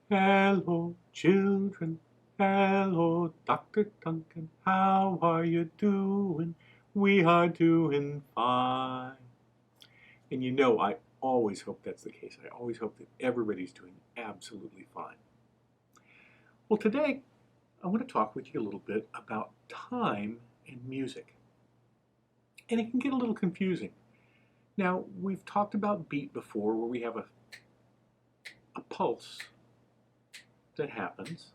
Hello, children. Hello, Dr. Duncan. How are you doing? We are doing fine. And you know, I always hope that's the case. I always hope that everybody's doing absolutely fine. Well, today I want to talk with you a little bit about time and music. And it can get a little confusing. Now, we've talked about beat before, where we have a pulse that happens.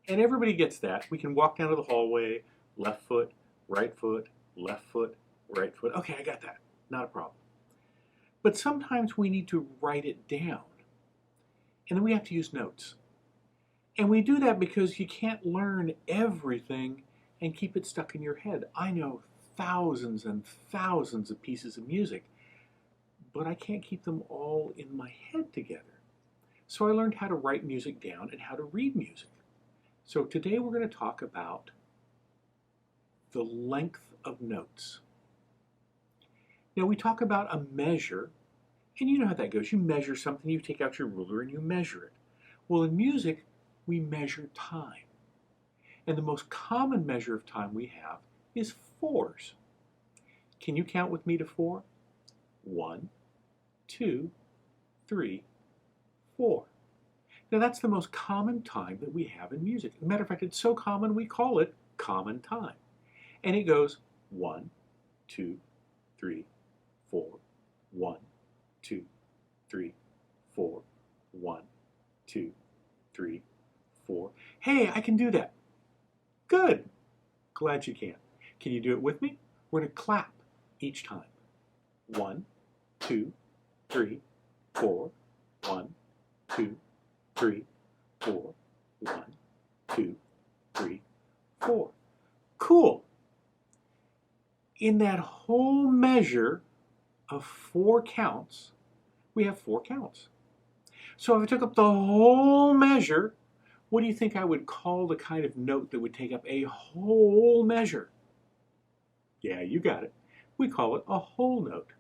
And everybody gets that. We can walk down to the hallway, left foot, right foot, left foot, right foot. Okay, I got that. Not a problem. But sometimes we need to write it down. And then we have to use notes. And we do that because you can't learn everything and keep it stuck in your head. I know thousands and thousands of pieces of music, but I can't keep them all in my head together. So I learned how to write music down and how to read music. So today we're going to talk about the length of notes. Now we talk about a measure, and you know how that goes. You measure something, you take out your ruler and you measure it. Well, in music, we measure time. And the most common measure of time we have is fours. Can you count with me to four? 1, 2, 3, 4. Now that's the most common time that we have in music. As a matter of fact, it's so common we call it common time. And it goes 1, 2, 3, 4, 1, 2, 3, 4, 1, 2, 3, 4. Hey, I can do that. Good. Glad you can. Can you do it with me? We're going to clap each time. 1, 2, 3, 4, 1, 2, 3, 4, 1, 2, 3, 4. Cool. In that whole measure of 4 counts, we have 4 counts. So if I took up the whole measure, what do you think I would call the kind of note that would take up a whole measure? Yeah, you got it. We call it a whole note.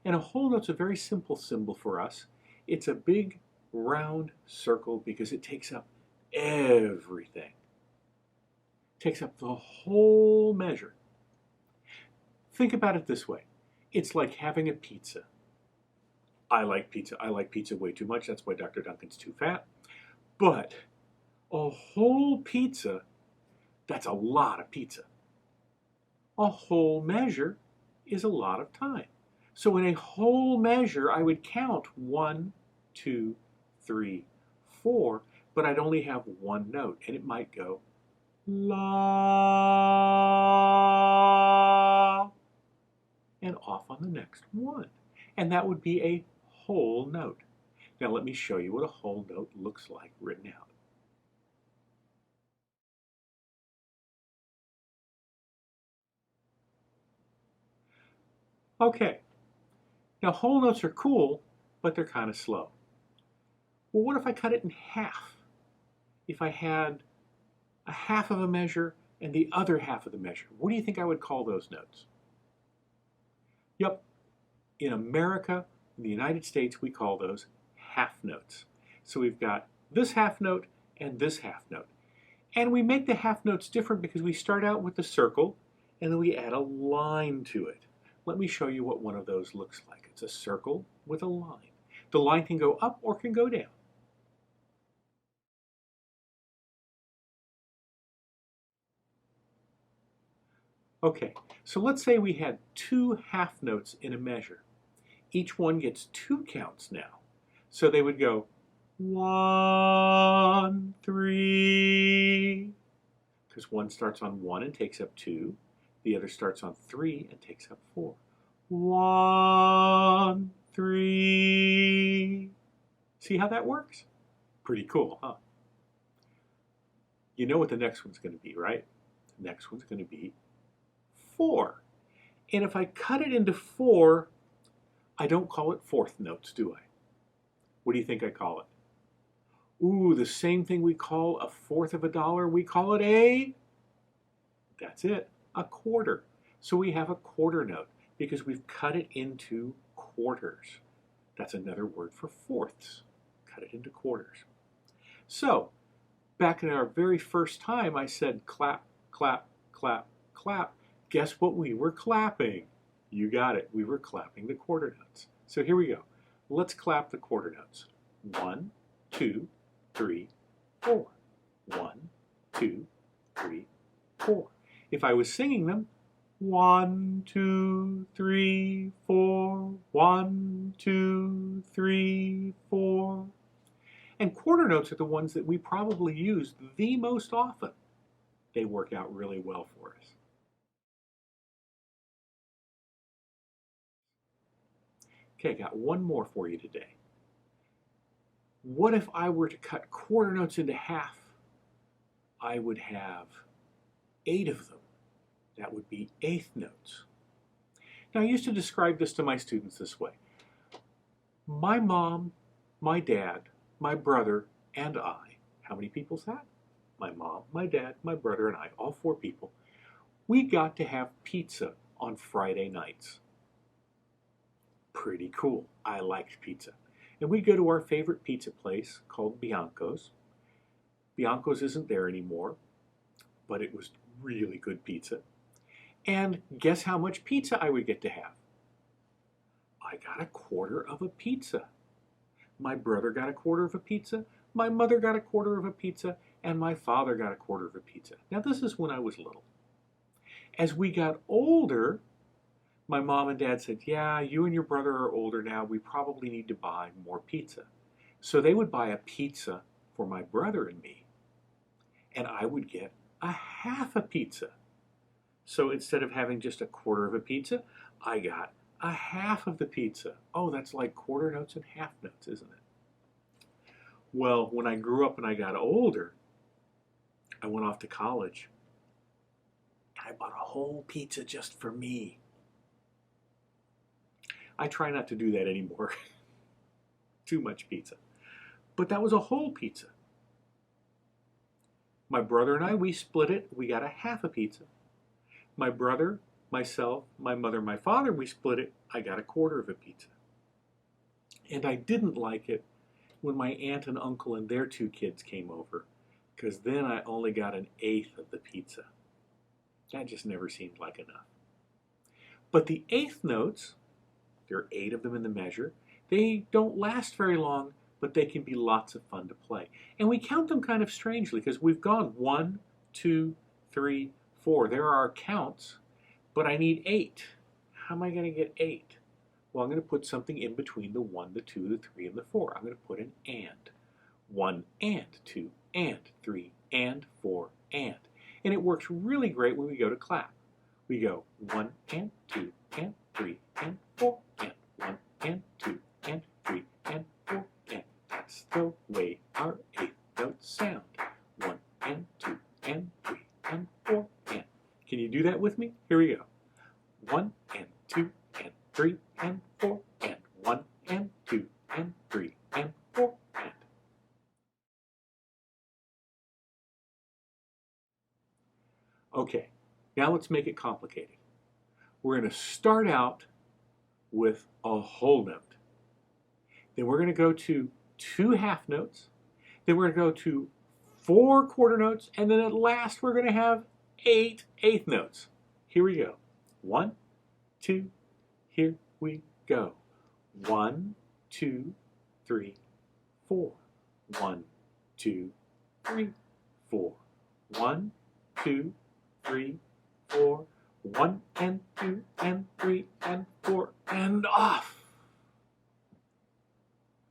And a whole note's a very simple symbol for us. It's a big round circle because it takes up everything. It takes up the whole measure. Think about it this way. It's like having a pizza. I like pizza. I like pizza way too much. That's why Dr. Duncan's too fat. But a whole pizza, that's a lot of pizza. A whole measure is a lot of time. So in a whole measure, I would count 1, 2, 3, 4, but I'd only have one note, and it might go la, and off on the next one. And that would be a whole note. Now let me show you what a whole note looks like written out. Okay, now whole notes are cool, but they're kind of slow. Well, what if I cut it in half? If I had a half of a measure and the other half of the measure, what do you think I would call those notes? Yep, in America, in the United States, we call those half notes. So we've got this half note and this half note. And we make the half notes different because we start out with the circle and then we add a line to it. Let me show you what one of those looks like. It's a circle with a line. The line can go up or can go down. Okay, so let's say we had 2 half notes in a measure. Each one gets 2 counts now. So they would go 1, 3, because one starts on 1 and takes up 2. The other starts on 3 and takes up 4. 1, 3. See how that works? Pretty cool, huh? You know what the next one's going to be, right? The next one's going to be 4. And if I cut it into 4, I don't call it fourth notes, do I? What do you think I call it? Ooh, the same thing we call a fourth of a dollar, we call it that's it, a quarter. So we have a quarter note because we've cut it into quarters. That's another word for fourths. Cut it into quarters. So, back in our very first time, I said clap, clap, clap, clap. Guess what we were clapping? You got it. We were clapping the quarter notes. So here we go. Let's clap the quarter notes. 1, 2, 3, 4. 1, 2, 3, 4. If I was singing them, 1, 2, 3, 4. 1, 2, 3, 4. And quarter notes are the ones that we probably use the most often. They work out really well for us. Okay, I got one more for you today. What if I were to cut quarter notes into half? I would have 8 of them. That would be eighth notes. Now, I used to describe this to my students this way. My mom, my dad, my brother, and I, how many people's that? My mom, my dad, my brother, and I, all 4 people, we got to have pizza on Friday nights. Pretty cool. I liked pizza. And we'd go to our favorite pizza place called Bianco's. Bianco's isn't there anymore, but it was really good pizza. And guess how much pizza I would get to have? I got a quarter of a pizza. My brother got a quarter of a pizza, my mother got a quarter of a pizza, and my father got a quarter of a pizza. Now this is when I was little. As we got older, my mom and dad said, yeah, you and your brother are older now, we probably need to buy more pizza. So they would buy a pizza for my brother and me, and I would get a half a pizza. So instead of having just a quarter of a pizza, I got a half of the pizza. Oh, that's like quarter notes and half notes, isn't it? Well, when I grew up and I got older, I went off to college and I bought a whole pizza just for me. I try not to do that anymore. Too much pizza. But that was a whole pizza. My brother and I, we split it. We got a half a pizza. My brother, myself, my mother, my father, we split it. I got a quarter of a pizza. And I didn't like it when my aunt and uncle and their 2 kids came over, because then I only got an eighth of the pizza. That just never seemed like enough. But the eighth notes, there are 8 of them in the measure, they don't last very long, but they can be lots of fun to play. And we count them kind of strangely, because we've gone 1, 2, 3, 4. There are our counts, but I need 8. How am I going to get 8? Well, I'm going to put something in between the 1, the 2, the 3, and the 4. I'm going to put an and. 1 and 2 and 3 and 4 and. And it works really great when we go to clap. We go 1 and 2 and 3 and 4 and 1 and 2 and 3 and 4 and. That's the way our eighth notes sound. 1 and 2 and 3 and 4 and. Can you do that with me? Here we go. 1 and 2 and 3 and 4 and. 1 and 2 and 3 and 4 and. Okay, now let's make it complicated. We're going to start out with a whole note. Then we're going to go to 2 half notes. Then we're going to go to 4 quarter notes. And then at last we're going to have 8 eighth notes. Here we go. 1, 2, here we go. 1, 2, 3, 4. 1, 2, 3, 4. 1, 2, 3, 4. 1 and 2 and 3 and 4 and off.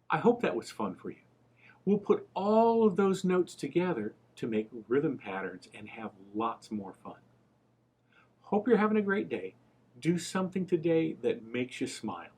I hope that was fun for you. We'll put all of those notes together to make rhythm patterns and have lots more fun. Hope you're having a great day. Do something today that makes you smile.